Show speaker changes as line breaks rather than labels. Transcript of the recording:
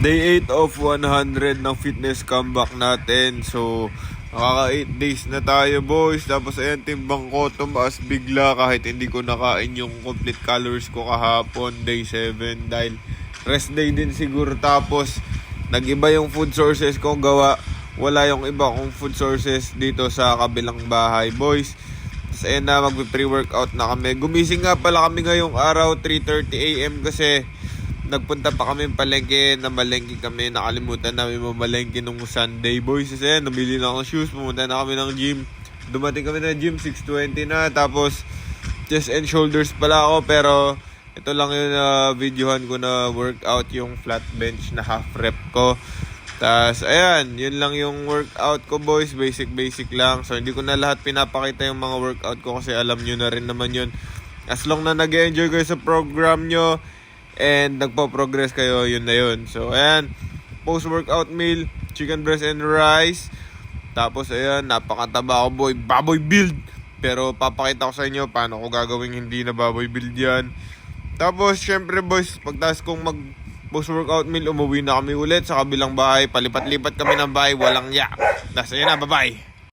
Day 8 of 100 ng fitness comeback natin. So, nakaka 8 days na tayo, boys. Tapos ayan, timbang ko tumaas bigla kahit hindi ko nakain yung complete calories ko kahapon, day 7. Dahil rest day din siguro. Tapos, nag-iba yung food sources ko gawa. Wala yung iba kong food sources dito sa kabilang bahay, boys. Tapos ayan na, mag-pre-workout na kami. Gumising nga pala kami ngayong araw, 3:30 AM kasi nagpunta pa kami palengke, namalengke kami, nakalimutan namin mamalengke nung Sunday, boys. Kasi ayan, nabili na akong shoes, pumunta na kami ng gym. Dumating kami ng gym, 6:20 na. Tapos, chest and shoulders pala ako, pero ito lang yung videohan ko na workout, yung flat bench na half rep ko. Tapos, ayan, yun lang yung workout ko, boys. Basic lang. So, hindi ko na lahat pinapakita yung mga workout ko kasi alam nyo na rin naman yun. As long na nag-enjoy kayo sa program nyo, and nagpo-progress kayo, yun na yun. So, ayan, post-workout meal, chicken breast and rice. Tapos, ayan, napakataba ko, boy. Baboy build. Pero, papakita ko sa inyo paano ko gagawin hindi na baboy build yan. Tapos, syempre, boys, pagtas kong post-workout meal, umuwi na kami ulit sa kabilang bahay. Palipat-lipat kami ng bahay, walang yak. Tapos, ayan na, bye-bye.